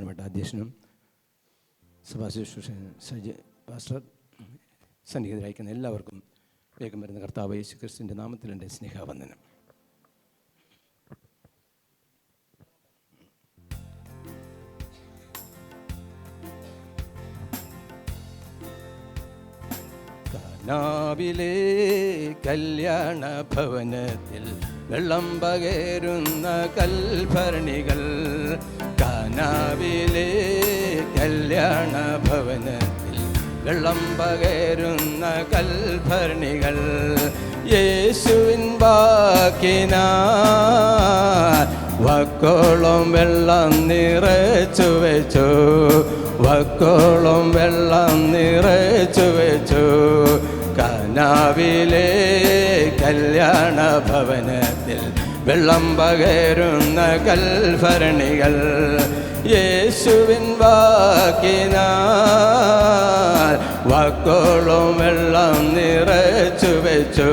ബഹുമാനപ്പെട്ട അധ്യക്ഷനും സഭാശുശ്രൂഷൻ പാസ്റ്റർ സന്നിഹിതരായിരിക്കുന്ന എല്ലാവർക്കും വേഗം വരുന്ന കർത്താവ് യേശു ക്രിസ്തുവിൻ്റെ നാമത്തിൽ എൻ്റെ സ്നേഹവന്ദനം. കാനാവിലെ കല്യാണ ഭവനത്തിൽ വെള്ളം പകരുന്ന കൽഭരണികൾ, കാനാവിലെ കല്യാണ ഭവനത്തിൽ വെള്ളം പകരുന്ന കൽഭരണികൾ, യേശുവിൻ വാക്കിനാൽ വക്കോളം വെള്ളം നിറച്ചു വെച്ചു, വക്കോളം വെള്ളം നിറച്ചു വെച്ചു. കാനാവിലെ കല്യാണ ഭവനത്തിൽ വെള്ളം പകരുന്ന കൽഭരണികൾ, യേശുവിൻ വാക്കിനാൽ വക്കോളം വെള്ളം നിറച്ചു വെച്ചു,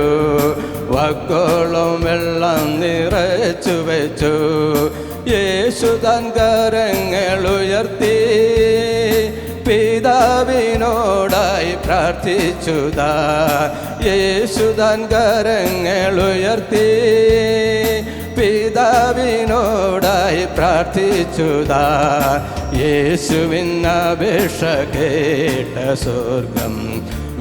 വക്കോളം വെള്ളം നിറച്ചു വെച്ചു. യേശു തൻ കരങ്ങൾ ഉയർത്തി പിതാവിനോടായി പ്രാർത്ഥിച്ചുതാ, യേശു തൻ കരങ്ങൾ ഉയർത്തി പിതാവിനോടായി പ്രാർത്ഥിച്ചുതാ. യേശുവിൻ അപേക്ഷ കേട്ട സ്വർഗം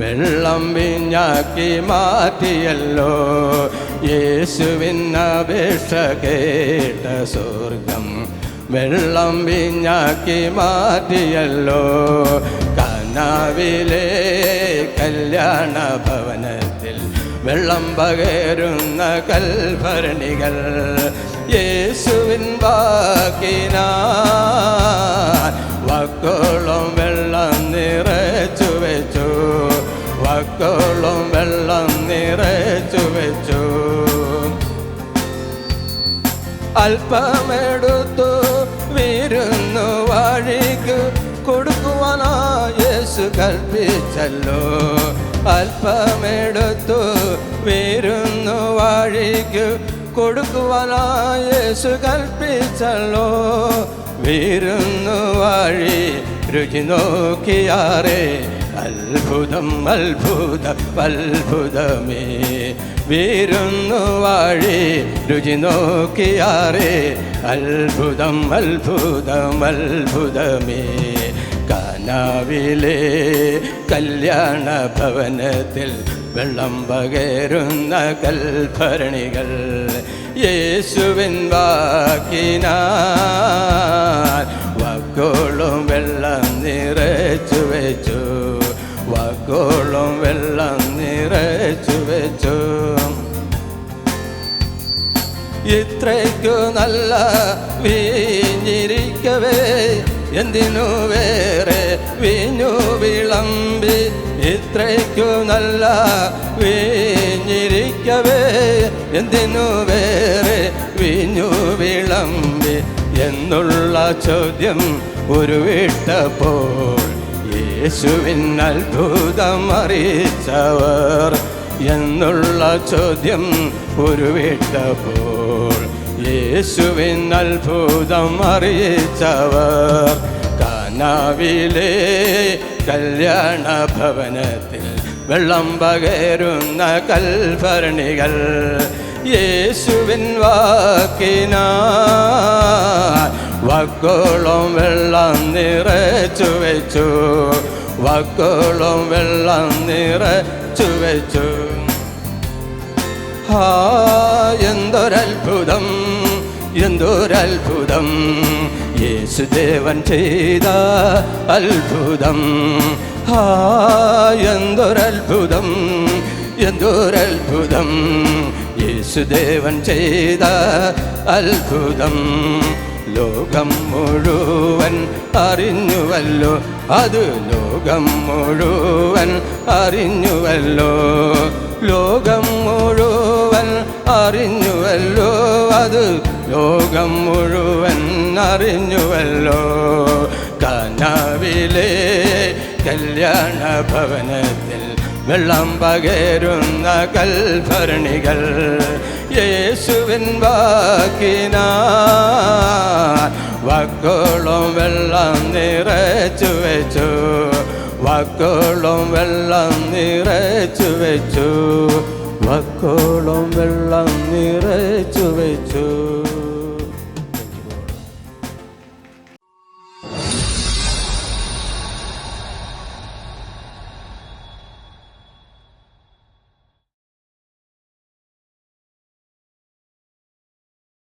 വെള്ളം വീഞ്ഞാക്കി മാറ്റിയല്ലോ, യേശുവിൻ അപേക്ഷ കേട്ട സ്വർഗം വെള്ളം വീഞ്ഞാക്കി മാറ്റിയല്ലോ. കാനാവിലെ കല്യാണ ഭവനത്തിൽ വെള്ളം പകരുന്ന കൽഭരണികൾ, യേശുവിൻ വാക്കിനാൽ വക്കോളം വെള്ളം നിറച്ചു വെച്ചു, വക്കോളം വെള്ളം നിറച്ചു വെച്ചു. അല്പമെടുത്തു വിരുന്നു വഴിക്ക് കൊടുക്കുവാനായി യേശു കൽപ്പിച്ചല്ലോ, അല്പമെടുത്തു വിരുന്നു വഴിക്ക് കൊടുക്കുവാനായി യേശു കൽപ്പിച്ചല്ലോ. വിരുന്നു വഴി രുചി നോക്കിയാറേ അത്ഭുതം അത്ഭുതം അത്ഭുതമേ, വിരുന്നു വഴി രുചി നോക്കിയാറേ അത്ഭുതം അത്ഭുതം അത്ഭുതമേ. കാനാവിലെ കല്യാണ ഭവനത്തിൽ വെള്ളം പകരുന്ന കൽഭരണികൾ, യേശുവിൻ വാക്കിനാൽ വക്കോളം വെള്ളം നിറച്ചു വെച്ചു, വക്കോളം വെള്ളം നിറച്ചു വെച്ചു. ഇത്രയ്ക്കു നല്ല വീഞ്ഞിരിക്കവേ എന്തിനു വേറെ വീഞ്ഞു വിളമ്പി, ഇത്രയ്ക്കു നല്ല വീഞ്ഞിരിക്കവേ എന്തിനു വേറെ വീഞ്ഞു വിളമ്പി എന്നുള്ള ചോദ്യം ഉരുവിട്ടപ്പോൾ യേശുവിൻ അത്ഭുതം അറിയിച്ചവർ, എന്നുള്ള ചോദ്യം ഉരുവിട്ടപ്പോൾ യേശുവിൻ അത്ഭുതം അറിയിച്ചവർ. കാനാവിലെ കല്യാണ ഭവനത്തിൽ വെള്ളം പകരുന്ന കൽഭരണികൾ, യേശുവിൻ വാക്കിനാൽ വക്കോളം വെള്ളം നിറച്ചു വെച്ചു, വക്കോളം വെള്ളം നിറച്ചു വെച്ചു. എന്തൊരത്ഭുതം എന്തൊരത്ഭുതം യേശുദേവൻ ചെയ്ത അത്ഭുതം, എന്തൊരത്ഭുതം എന്തൊരത്ഭുതം യേശുദേവൻ ചെയ്ത അത്ഭുതം. ലോകം മുഴുവൻ അറിഞ്ഞുവല്ലോ, അത് ലോകം മുഴുവൻ അറിഞ്ഞുവല്ലോ, ലോകം മുഴുവൻ അറിഞ്ഞുവല്ലോ, അത് ലോകം മുഴുവൻ അറിഞ്ഞുവല്ലോ. കാനാവിലെ കല്യാണ ഭവനത്തിൽ വെള്ളം പകരുന്ന കൽഭരണികൾ, യേശുവിൻ വാക്കിനാൽ വക്കോളം വെള്ളം നിറച്ചു വെച്ചു, വക്കോളം വെള്ളം നിറച്ചു വെച്ചു, വക്കോളം വെള്ളം നിറച്ചു വെച്ചു.